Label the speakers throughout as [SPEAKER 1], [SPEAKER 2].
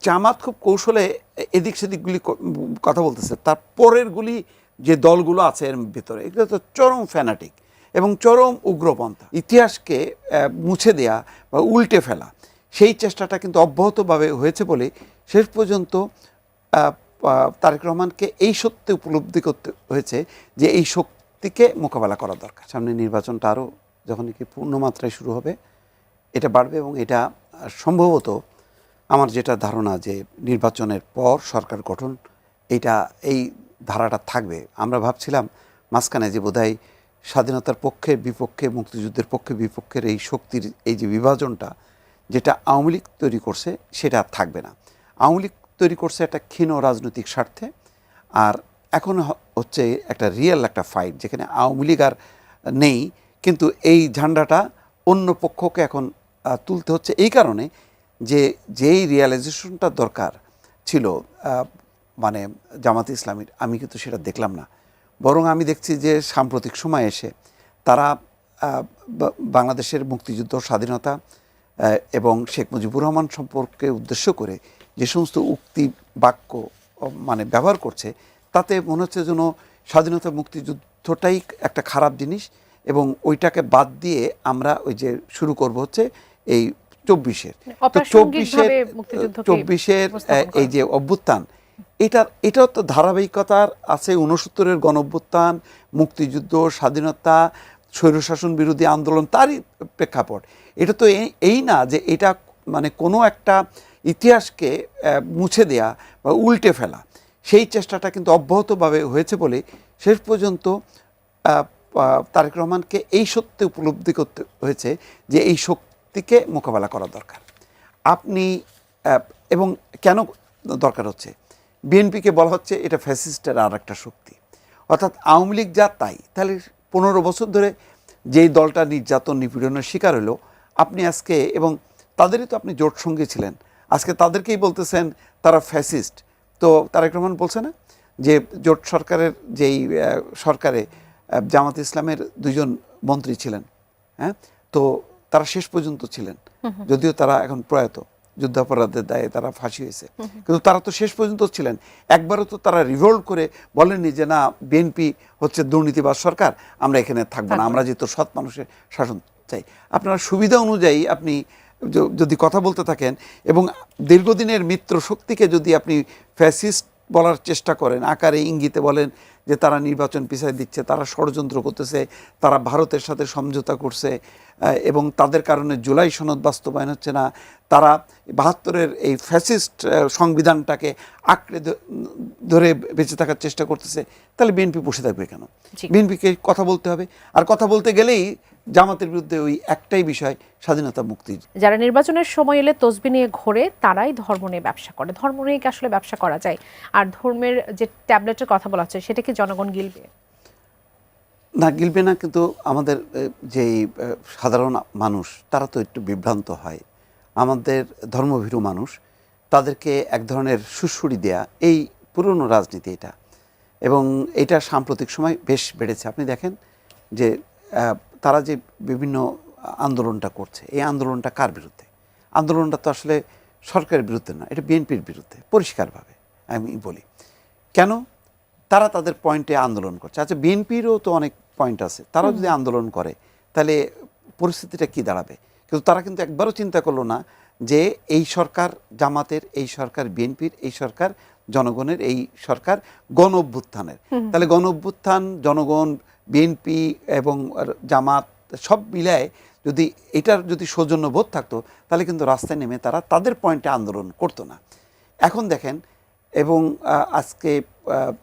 [SPEAKER 1] জামাত খুব কৌশলে এদিক সেদিকগুলি কথা বলতেছে, তার পরেরগুলি যে দলগুলো আছে এর ভিতরে এগুলো তো চরম ফ্যানাটিক এবং চরম উগ্রপন্থা। ইতিহাসকে মুছে দেয়া বা উল্টে ফেলা, সেই চেষ্টাটা কিন্তু অব্যাহতভাবে হয়েছে বলে শেষ পর্যন্ত তারেক রহমানকে এই সত্যি উপলব্ধি করতে হয়েছে যে এই শক্তিকে মোকাবেলা করা দরকার। সামনে নির্বাচনটা আরও যখন কি পূর্ণমাত্রায় শুরু হবে, এটা বাড়বে এবং এটা সম্ভবত আমার যেটা ধারণা যে নির্বাচনের পর সরকার গঠন, এই ধারাটা থাকবে। আমরা ভাবছিলাম মাঝখানে যে বোধহয় স্বাধীনতার পক্ষে বিপক্ষে, মুক্তিযুদ্ধের পক্ষে বিপক্ষের এই শক্তির এই যে বিভাজনটা যেটা আওয়ামী লীগ তৈরি করছে সেটা থাকবে না। আওয়ামী লীগ তৈরি করছে একটা ক্ষীণ রাজনৈতিক স্বার্থে, আর এখন হচ্ছে একটা রিয়েল একটা ফাইট যেখানে আওয়ামী লীগ আর নেই, কিন্তু এই ঝান্ডাটা অন্য পক্ষকে এখন তুলতে হচ্ছে এই কারণে যে যেই রিয়ালাইজেশনটা দরকার ছিল মানে জামাতে ইসলামীর, আমি কিন্তু সেটা দেখলাম না। বরং আমি দেখছি যে সাম্প্রতিক সময় এসে তারা বাংলাদেশের মুক্তিযুদ্ধ, স্বাধীনতা এবং শেখ মুজিবুর রহমান সম্পর্কে উদ্দেশ্য করে যে সমস্ত উক্তি বাক্য মানে ব্যবহার করছে, তাতে মনে হচ্ছে যেন স্বাধীনতা মুক্তিযুদ্ধটাই একটা খারাপ জিনিস এবং ওইটাকে বাদ দিয়ে আমরা ওই যে শুরু করব হচ্ছে এই 24-এর এই যে অভ্যুত্থান, এটাও তো ধারাবাহিকতার আছে। 69-এর গণ অভ্যুত্থান, মুক্তিযুদ্ধ, স্বাধীনতা, স্বৈরশাসন বিরোধী আন্দোলন, তারই প্রেক্ষাপট। এটা তো এই না যে এটা মানে কোনো একটা ইতিহাসকে মুছে দেয়া বা উল্টে ফেলা, সেই চেষ্টাটা কিন্তু অব্যাহতভাবে হয়েছে বলে শেষ পর্যন্ত তারেক রহমানকে এই সত্যি উপলব্ধি করতে হয়েছে যে এই শক্তিকে মোকাবেলা করা দরকার। আপনি এবং কেন দরকার হচ্ছে, বিএনপিকে বলা হচ্ছে এটা ফ্যাসিস্টের আর একটা শক্তি, অর্থাৎ আওয়ামী লীগ যা তাই। তাহলে 15 বছর ধরে যেই দলটা নির্যাতন নিপীড়নের শিকার হলো, আপনি আজকে, এবং তাদেরই তো আপনি জোট সঙ্গী ছিলেন, আজকে তাদেরকেই বলতেছেন তারা ফ্যাসিস্ট। তো তারেক রহমান বলছে না যে জোট সরকারের যেই সরকারে জামাত ইসলামের 2 জন মন্ত্রী ছিলেন, হ্যাঁ, তো তারা শেষ পর্যন্ত ছিলেন, যদিও তারা এখন প্রয়াত, যুদ্ধাপরাধের দায়ে তারা ফাঁসি হয়েছে, কিন্তু তারা তো শেষ পর্যন্ত ছিলেন। একবারও তো তারা রিভোল্ট করে বলেননি যে না, বিএনপি হচ্ছে দুর্নীতিবাজ সরকার, আমরা এখানে থাকবো না, আমরা যেহেতু সৎ মানুষের শাসন চাই। আপনার সুবিধা অনুযায়ী আপনি যদি কথা বলতে থাকেন এবং দীর্ঘদিনের মিত্র শক্তিকে যদি আপনি ফ্যাসিস্ট বলার চেষ্টা করেন, আকারে ইঙ্গিতে বলেন যে তারা নির্বাচন পিছায় দিচ্ছে, তারা ষড়যন্ত্র করতেছে, তারা ভারতের সাথে সমঝোতা করছে এবং তাদের কারণে জুলাই সনদ বাস্তবায়ন হচ্ছে না, তারা 72-এর এই ফ্যাসিস্ট সংবিধানটাকে আঁকড়ে ধরে বেঁচে থাকার চেষ্টা করতেছে, তাহলে বিএনপি বসে থাকবে কেন? বিএনপিকে কথা বলতে হবে। আর কথা বলতে গেলেই জামাতের বিরুদ্ধে ওই একটাই বিষয়, স্বাধীনতা মুক্তি।
[SPEAKER 2] যারা নির্বাচনের সময় এলে তসবিহ নিয়ে ঘোরে, তারাই ধর্ম নিয়ে ব্যবসা করে। ধর্ম নিয়ে কি আসলে ব্যবসা করা যায়? আর ধর্মের যে ট্যাবলেটের কথা বলা হচ্ছে, সেটা কি জনগণ গিলবে?
[SPEAKER 1] না, গিলবে না, কিন্তু আমাদের যেই সাধারণ মানুষ তারা তো একটু বিভ্রান্ত হয়। আমাদের ধর্মভীরু মানুষ, তাদেরকে এক ধরনের সুড়সুড়ি দেয়া, এই পুরনো রাজনীতি এটা, এবং এটা সাম্প্রতিক সময় বেশ বেড়েছে। আপনি দেখেন যে তারা যে বিভিন্ন আন্দোলনটা করছে, এই আন্দোলনটা কার বিরুদ্ধে? আন্দোলনটা তো আসলে সরকারের বিরুদ্ধে না, এটা বিএনপির বিরুদ্ধে পরিষ্কারভাবে। আমি বলি কেন তারা তাদের পয়েন্টে আন্দোলন করছে। আচ্ছা, বিএনপিরও তো অনেক পয়েন্ট আছে, তারাও যদি আন্দোলন করে তাহলে পরিস্থিতিটা কি দাঁড়াবে? কিন্তু তারা কিন্তু একবারও চিন্তা করলো না যে এই সরকার জামাতের, এই সরকার বিএনপির, এই সরকার জনগণের, এই সরকার গণ অভ্যুত্থানের। তাহলে গণ অভ্যুত্থান, জনগণ, বিএনপি এবং জামাত সব মিলায় যদি এটার যদি সৌজন্যবোধ থাকতো, তাহলে কিন্তু রাস্তায় নেমে তারা তাদের পয়েন্টে আন্দোলন করতো না। এখন দেখেন, এবং আজকে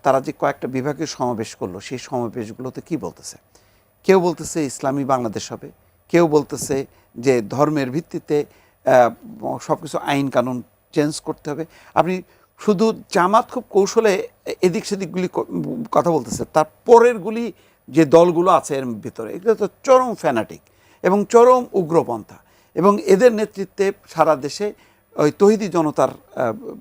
[SPEAKER 1] তারা যে কয়েকটা বিভাগীয় সমাবেশ করলো, সেই সমাবেশগুলোতে কি বলতেছে? কেউ বলতেছে ইসলামী বাংলাদেশ হবে, কেউ বলতেছে যে ধর্মের ভিত্তিতে সব কিছু আইন কানুন চেঞ্জ করতে হবে। আপনি শুধু জামাত খুব কৌশলে এদিক সেদিকগুলি কথা বলতেছে, তার পরেরগুলি যে দলগুলো আছে এর ভিতরে এগুলো তো চরম ফ্যানাটিক এবং চরম উগ্রপন্থা, এবং এদের নেতৃত্বে সারা দেশে ওই তৌহিদি জনতার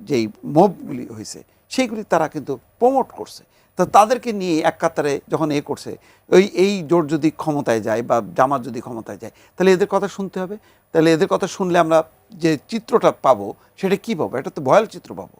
[SPEAKER 1] যেই মবগুলি হয়েছে সেইগুলি তারা কিন্তু প্রমোট করছে। তো তাদেরকে নিয়ে এক কাতারে যখন করছে এই জোট যদি ক্ষমতায় যায় বা জামাত যদি ক্ষমতায় যায়, তাহলে এদের কথা শুনতে হবে। তাহলে এদের কথা শুনলে আমরা যে চিত্রটা পাবো সেটা কী পাবো? এটা তো ভয়াল চিত্র পাবো।